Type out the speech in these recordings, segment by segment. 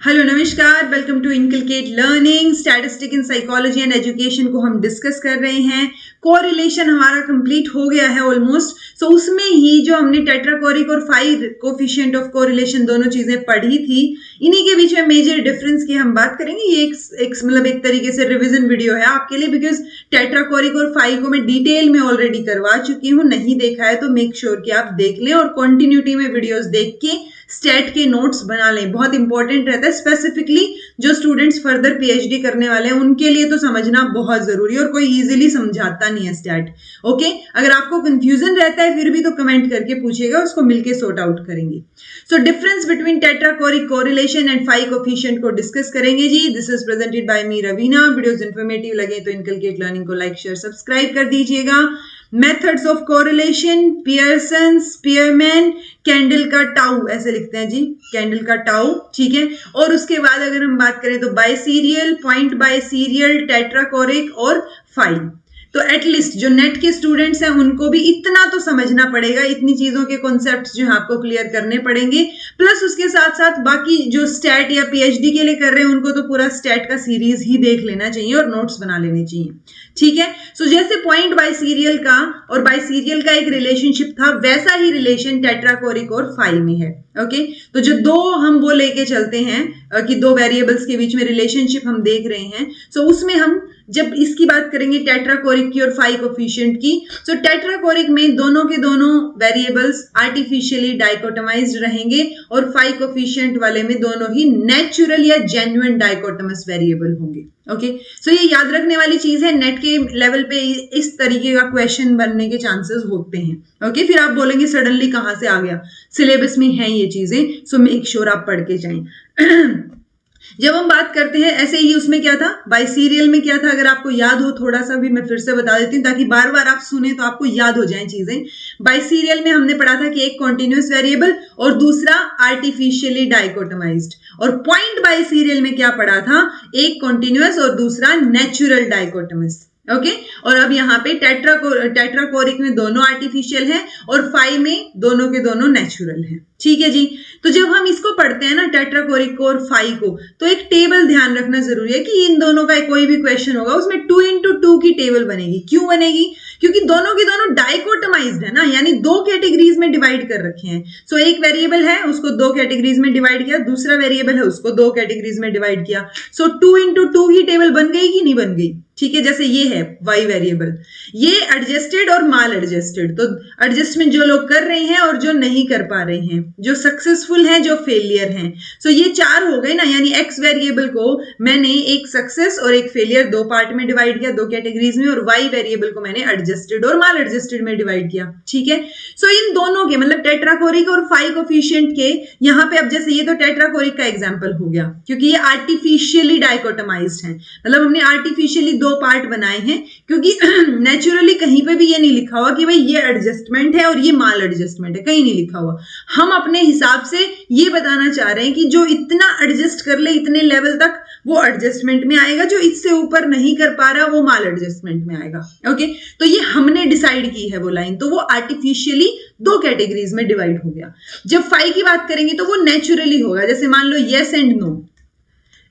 Hello नमस्कार, welcome to Inculcate Learning. Statistic in psychology and education को हम discuss कर रहे हैं। कोरिलेशन हमारा कंप्लीट हो गया है ऑलमोस्ट। सो उसमें ही जो हमने टेट्राकोरिक और फाई कोफिशिएंट ऑफ कोरिलेशन दोनों चीजें पढ़ी थी, इन्हीं के बीच में मेजर डिफरेंस की हम बात करेंगे। ये एक तरीके से रिवीजन वीडियो है आपके लिए, बिकॉज टेट्राकोरिक और फाई को मैं डिटेल में ऑलरेडी करवा चुकी हूँ। नहीं देखा है तो मेक श्योर कि आप देख लें और कंटिन्यूटी में वीडियोस देख के स्टैट के नोट्स बना लें। बहुत इंपॉर्टेंट रहता है, स्पेसिफिकली जो स्टूडेंट्स फर्दर पीएचडी करने वाले हैं उनके लिए तो समझना बहुत जरूरी है, और कोई इजीली समझाता नहीं है स्टैट। ओके, अगर आपको कंफ्यूजन रहता है फिर भी तो कमेंट करके पूछिएगा, उसको मिलके सॉर्ट आउट करेंगे। So difference between tetrachoric correlation and phi coefficient को डिस्कस करेंगे जी। This is presented by me Raveena. Videos informative लगे तो इनकलकेट लर्निंग को लाइक शेयर सब्सक्राइब कर दीजिएगा। Methods of correlation, Pearson, Spearman, Kendall का टाउ, ऐसे लिखते हैं जी, कैंडल का टाउ, ठीक है। और उसके बाद अगर हम बात करें तो बाइसीरियल, पॉइंट बाइसीरियल, टेट्राकोरिक और फाई। तो एटलीस्ट जो नेट के स्टूडेंट्स हैं उनको भी इतना तो समझना पड़ेगा, इतनी चीजों के कॉन्सेप्ट्स जो है आपको क्लियर करने पड़ेंगे। प्लस उसके साथ साथ बाकी जो स्टैट या पीएचडी के लिए कर रहे हैं उनको तो पूरा स्टैट का सीरीज ही देख लेना चाहिए और नोट्स बना लेने चाहिए, ठीक है। सो जैसे पॉइंट बाइसीरियल का और बाइसीरियल का एक रिलेशनशिप था, वैसा ही रिलेशन टेट्राकोरिक और फाई में है। ओके, तो जो दो हम वो लेके चलते हैं कि दो वेरिएबल्स के बीच में रिलेशनशिप हम देख रहे हैं। सो उसमें हम जब इसकी बात करेंगे टेट्राकोरिक की और फाई कोफिशिएंट की, तो टेट्राकोरिक में दोनों के दोनों वेरिएबल्स आर्टिफिशियली डाइकोटमाइज्ड रहेंगे और फाई कोफिशिएंट वाले में दोनों ही नेचुरल या जेन्युइन डाइकोटमस वेरिएबल होंगे। ओके, सो ये याद रखने वाली चीज है। नेट के लेवल पे इस तरीके का क्वेश्चन बनने के चांसेस होते हैं। ओके, फिर आप बोलेंगे सडनली कहां से आ गया, सिलेबस में है ये चीजें। सो मेक श्योर आप पढ़ के जाएं। जब हम बात करते हैं ऐसे ही, उसमें क्या था, बाइसीरियल में क्या था, अगर आपको याद हो थोड़ा सा भी मैं फिर से बता देती हूँ ताकि बार बार आप सुने तो आपको याद हो जाएं चीजें। बाइसीरियल में हमने पढ़ा था कि एक कॉन्टिन्यूअस वेरिएबल और दूसरा आर्टिफिशियली डाइकोटमाइज्ड। और पॉइंट बाइसीरियल में क्या पढ़ा था, एक कॉन्टिन्यूअस और दूसरा नेचुरल डाइकोटमस। ओके, और अब यहाँ पे टेट्राकोरिक में दोनों आर्टिफिशियल हैं और फाई में दोनों के दोनों नेचुरल हैं, ठीक है जी। तो जब हम इसको पढ़ते हैं ना, टेट्राकोरिक को और फाई को, तो एक टेबल ध्यान रखना जरूरी है कि इन दोनों का कोई भी क्वेश्चन होगा उसमें 2 into 2 की टेबल बनेगी। क्यों बनेगी? क्योंकि दोनों के दोनों डाइकोटमाइज्ड है ना, यानी दो कैटेगरीज में डिवाइड कर रखे हैं। सो एक वेरिएबल है उसको दो कैटेगरीज में डिवाइड किया, दूसरा वेरिएबल है उसको दो कैटेगरीज में डिवाइड किया। सो 2 into 2 की टेबल बन गई कि नहीं बन गई, ठीक है। जैसे ये है वाई वेरिएबल, ये एडजस्टेड और माल एडजस्टेड। तो एडजस्टमेंट जो लोग कर रहे हैं और जो नहीं कर पा रहे हैं, जो सक्सेसफुल हैं, जो फेलियर हैं। सो ये 4 हो गए ना, यानी एक्स वेरिएबल को मैंने एक सक्सेस और एक फेलियर दो पार्ट में डिवाइड किया, दो कैटेगरीज में, और वाई वेरिएबल को मैंने एडजस्टेड और माल एडजस्टेड में डिवाइड किया, ठीक है। सो इन दोनों के मतलब टेट्राकोरिक और फाई कोफिशिएंट के यहाँ पे, अब जैसे ये तो टेट्राकोरिक का एग्जांपल हो गया क्योंकि ये आर्टिफिशियली डाइकोटमाइज्ड है, मतलब हमने आर्टिफिशियली दो पार्ट बनाए हैं, क्योंकि नेचुरली कहीं पे भी ये नहीं लिखा हुआ कि भाई ये एडजस्टमेंट है और ये माल एडजस्टमेंट है, कहीं नहीं लिखा हुआ। हम अपने हिसाब से ये बताना चाह रहे हैं कि जो इतना एडजस्ट कर ले इतने लेवल तक वो एडजस्टमेंट में आएगा, जो इससे ऊपर नहीं कर पा रहा वो माल एडजस्टमेंट में आएगा। ओके, तो ये हमने डिसाइड की है वो लाइन, तो वो आर्टिफिशियली दो कैटेगरीज में डिवाइड हो गया। जब फाई की बात करेंगे तो वो नेचुरली होगा, जैसे मान लो यस एंड नो,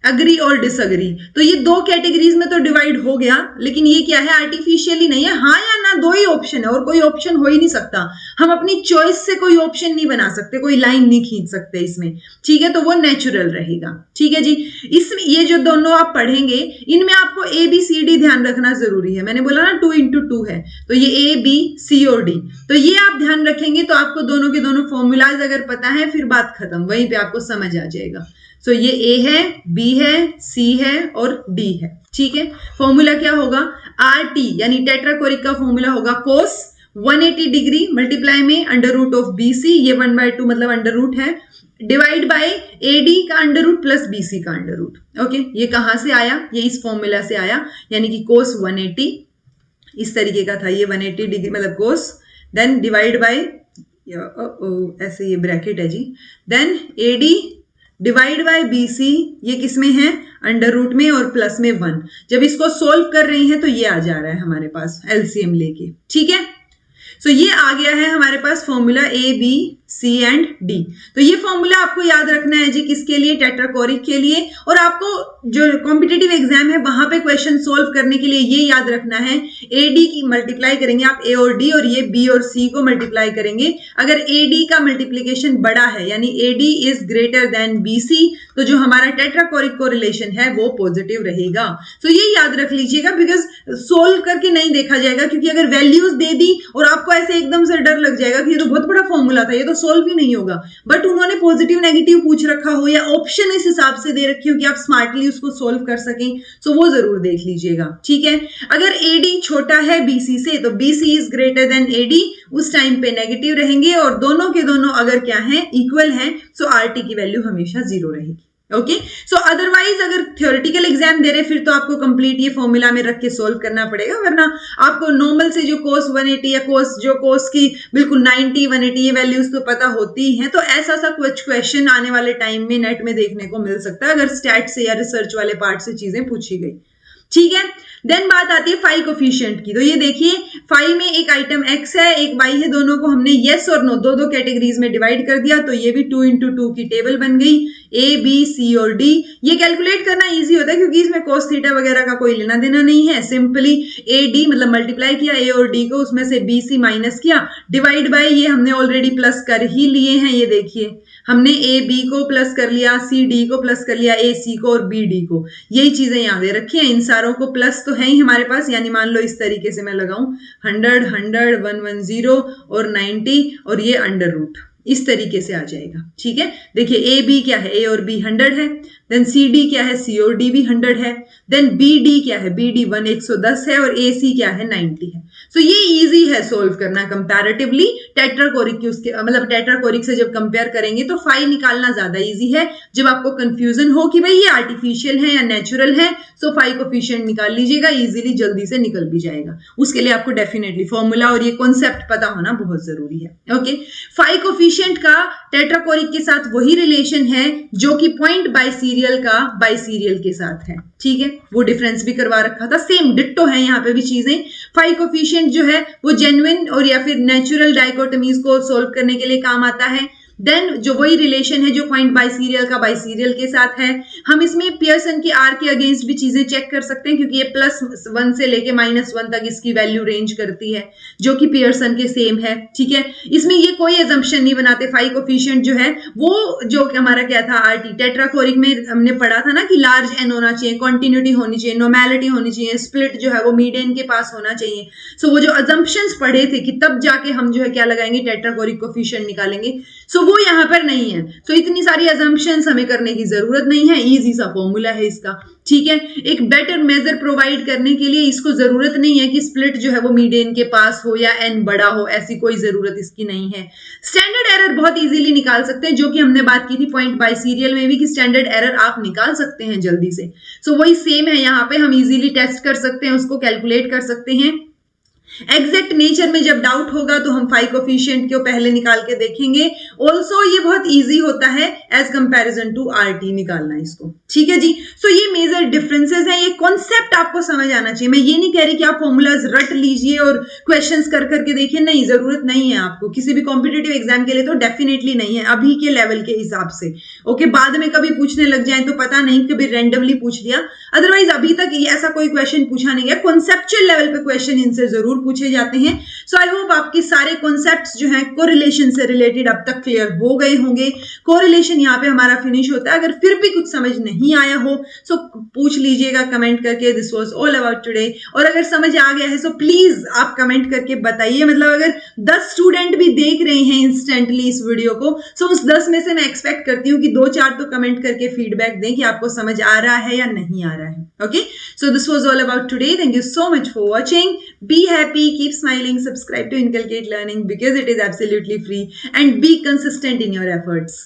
अग्री और डिसअग्री, तो ये दो कैटेगरीज में तो डिवाइड हो गया, लेकिन ये क्या है, आर्टिफिशियली नहीं है। हाँ या ना, दो ही ऑप्शन है और कोई ऑप्शन हो ही नहीं सकता। हम अपनी चॉइस से कोई ऑप्शन नहीं बना सकते, कोई लाइन नहीं खींच सकते इसमें, ठीक है। तो वो नेचुरल रहेगा, ठीक है जी। इसमें ये जो दोनों आप पढ़ेंगे इनमें आपको ए बी सी डी ध्यान रखना जरूरी है। मैंने बोला ना 2 into 2 है, तो ये ए बी सी और डी, तो ये आप ध्यान रखेंगे तो आपको दोनों के दोनों फॉर्मूलाज अगर पता है फिर बात खत्म, वहीं पे आपको समझ आ जाएगा। सो ये ए है, बी है, सी है और डी है, ठीक है। फॉर्मूला क्या होगा, आर टी यानी टेट्राकोरिक का फॉर्मूला होगा कोस 180 डिग्री मल्टीप्लाई में अंडर रूट ऑफ बी सी, ये 1/2 मतलब अंडर रूट है, डिवाइड बाय ए डी का under root plus B C का अंडर रूट। ओके, ये कहां से आया, ये इस फॉर्मूला से आया, यानी कि कोस 180 इस तरीके का था, ये 180 डिग्री मतलब कोस, देन डिवाइड बाय ऐसे ये ब्रैकेट है जी, then a d divide by b सी, ये किस में है, अंडर रूट में और प्लस में 1। जब इसको सोल्व कर रहे हैं तो ये आ जा रहा है हमारे पास एलसीएम लेके, ठीक है। सो ये आ गया है हमारे पास formula a b c and d. तो ये फॉर्मूला आपको याद रखना है जी, किसके लिए? टेट्राकोरिक के लिए। और आपको जो कॉम्पिटिटिव एग्जाम है वहां पे क्वेश्चन सोल्व करने के लिए ये याद रखना है, ए डी की मल्टीप्लाई करेंगे आप ए और डी, और ये बी और सी को मल्टीप्लाई करेंगे। अगर ए डी का मल्टीप्लीकेशन बड़ा है यानी A D is greater than B C, तो जो हमारा टेट्राकोरिक कोरिलेशन है वो पॉजिटिव रहेगा। तो ये याद रख लीजिएगा, बिकॉज सोल्व करके नहीं देखा जाएगा, क्योंकि अगर वैल्यूज दे दी और आपको ऐसे एकदम से डर लग जाएगा कि ये तो बहुत बड़ा फॉर्मूला था, ये तो सोल्व ही नहीं होगा। बट उन्होंने पॉजिटिव नेगेटिव पूछ रखा हो या ऑप्शन इस हिसाब से दे रखी हो कि आप स्मार्टली उसको सोल्व कर सकें, तो वो जरूर देख लीजिएगा, ठीक है। अगर एडी छोटा है बीसी से, तो BC is greater than AD, उस टाइम पे नेगेटिव रहेंगे, और दोनों के दोनों अगर क्या है? इक्वल हैं, सो आरटी की वैल्यू हमेशा 0 रहेगी। ओके, सो अदरवाइज अगर थ्योरेटिकल एग्जाम दे रहे फिर तो आपको कंप्लीट ये फॉर्मूला में रख के सोल्व करना पड़ेगा, वरना आपको नॉर्मल से जो कोस 180 या कोस की बिल्कुल 90 180 ये वैल्यूज तो पता होती ही हैं। तो ऐसा सा कुछ क्वेश्चन आने वाले टाइम में नेट में देखने को मिल सकता है अगर स्टैट से या रिसर्च वाले पार्ट से चीजें पूछी गई, ठीक है। देन बात आती है फाई कोफिशिएंट की। तो ये देखिए, फाई में एक आइटम एक्स है एक वाई है, दोनों को हमने येस और नो दो कैटेगरीज में डिवाइड कर दिया, तो ये भी 2 into 2 की टेबल बन गई, ए बी सी और डी। ये कैलकुलेट करना इजी होता है क्योंकि इसमें कोस थीटा वगैरह का कोई लेना देना नहीं है। सिंपली ए डी मतलब मल्टीप्लाई किया ए और डी को, उसमें से बी सी माइनस किया, डिवाइड बाय ये हमने ऑलरेडी प्लस कर ही लिए हैं। ये देखिए हमने ए बी को प्लस कर लिया, सी डी को प्लस कर लिया, ए सी को और बी डी को, यही चीजें यहाँ दे रखी हैं। इन सारों को प्लस तो है ही हमारे पास, यानी मान लो इस तरीके से मैं लगाऊं 100 100 110 और 90 और ये अंडर रूट, इस तरीके से आ जाएगा, ठीक है। देखिए ए बी क्या है? ए और बी 100 है। देन सी डी क्या है? सी और डी भी 100 है। देन बी डी क्या है? बी डी 110 है और ए सी क्या है? 90 है। सो ये इजी है सोल्व करना कंपैरेटिवली टेट्राकोरिक की, उसके मतलब टेट्राकोरिक से जब कंपेयर करेंगे तो फाई निकालना ज्यादा इजी है। जब आपको कंफ्यूजन हो कि भाई ये आर्टिफिशियल है या नेचुरल है, सो फाई कोफिशिएंट निकाल लीजिएगा, इजीली जल्दी से निकल भी जाएगा। उसके लिए आपको डेफिनेटली फॉर्मूला और ये कॉन्सेप्ट पता होना बहुत जरूरी है। ओके, फाई कोफिशिएंट का टेट्राकोरिक के साथ वही रिलेशन है जो कि पॉइंट बाइसीरियल का बाइसीरियल के साथ है, ठीक है। वो डिफरेंस भी करवा रखा था, सेम डिट्टो है यहाँ पे भी चीजें। फाई कोफिशिएंट जो है वो जेन्युइन और या फिर नेचुरल डाइकोटमीज को सोल्व करने के लिए काम आता है। देन जो वही रिलेशन है जो पॉइंट बाइसीरियल का बाइसीरियल के साथ है। हम इसमें पियर्सन की आर के अगेंस्ट भी चीजें चेक कर सकते हैं क्योंकि ये +1 से लेके -1 तक इसकी वैल्यू रेंज करती है, जो कि पियर्सन के सेम है, ठीक है। इसमें ये कोई एजम्पशन नहीं बनाते। फाई कोफिशिएंट जो है वो जो हमारा क्या था आरटी टेट्राकोरिक में हमने पढ़ा था ना कि लार्ज एन होना चाहिए, कॉन्टिन्यूटी होनी चाहिए, नॉर्मेलिटी होनी चाहिए, स्प्लिट जो है वो मीडियन के पास होना चाहिए। सो वो जो अजम्पशंस पढ़े थे कि तब जाके हम जो है क्या लगाएंगे, टेट्राकोरिक कोफिशिएंट निकालेंगे, सो वो यहाँ पर नहीं है। सो इतनी सारी अजम्पशंस हमें करने की जरूरत नहीं है, इजी सा फॉर्मूला है इसका, ठीक है। एक बेटर मेजर प्रोवाइड करने के लिए इसको जरूरत नहीं है कि स्प्लिट जो है वो मीडियन के पास हो या एन बड़ा हो, ऐसी कोई जरूरत इसकी नहीं है। स्टैंडर्ड एरर बहुत इजीली निकाल सकते हैं, जो कि हमने बात की थी पॉइंट बाइसीरियल में भी कि स्टैंडर्ड एरर आप निकाल सकते हैं जल्दी से। सो वही सेम है यहाँ पे, हम इजीली टेस्ट कर सकते हैं, उसको कैलकुलेट कर सकते हैं। एग्जैक्ट नेचर में जब डाउट होगा तो हम फाई कोफिशिएंट को पहले निकाल के देखेंगे। ऑल्सो ये बहुत इजी होता है एज कंपैरिजन टू आरटी निकालना इसको, ठीक है जी। सो ये मेजर डिफरेंसेस हैं, ये कॉन्सेप्ट आपको समझ आना चाहिए। मैं ये नहीं कह रही कि आप फॉर्मूलाज रट लीजिए और क्वेश्चंस कर करके देखिए, नहीं, जरूरत नहीं है आपको किसी भी कॉम्पिटिटिव एग्जाम के लिए, तो डेफिनेटली नहीं है अभी के लेवल के हिसाब से। ओके, बाद में कभी पूछने लग जाए तो पता नहीं, कभी रैंडमली पूछ लिया, अदरवाइज अभी तक ऐसा कोई क्वेश्चन पूछा नहीं गया। कॉन्सेप्चुअल लेवल पे क्वेश्चन इनसे जरूर पूछे जाते हैं। सो आई होप आपके सारे कॉन्सेप्ट्स जो हैं कोरिलेशन से रिलेटेड अब तक क्लियर हो गए होंगे। कोरिलेशन यहाँ पे हमारा फिनिश होता है। अगर फिर भी कुछ समझ नहीं आया हो सो पूछ लीजिएगा कमेंट करके, this was all about today. और अगर समझ आ गया है सो प्लीज आप कमेंट करके बताइए। मतलब अगर 10 स्टूडेंट भी देख रहे हैं इंस्टेंटली इस वीडियो को, सो उस 10 में से मैं एक्सपेक्ट करती हूँ कि 2-4 तो कमेंट करके फीडबैक दें कि आपको समझ आ रहा है या नहीं आ रहा है। Okay, so this was all about today. Thank you so much for watching. Be happy, keep smiling, subscribe to Inculcate Learning because it is absolutely free, and be consistent in your efforts.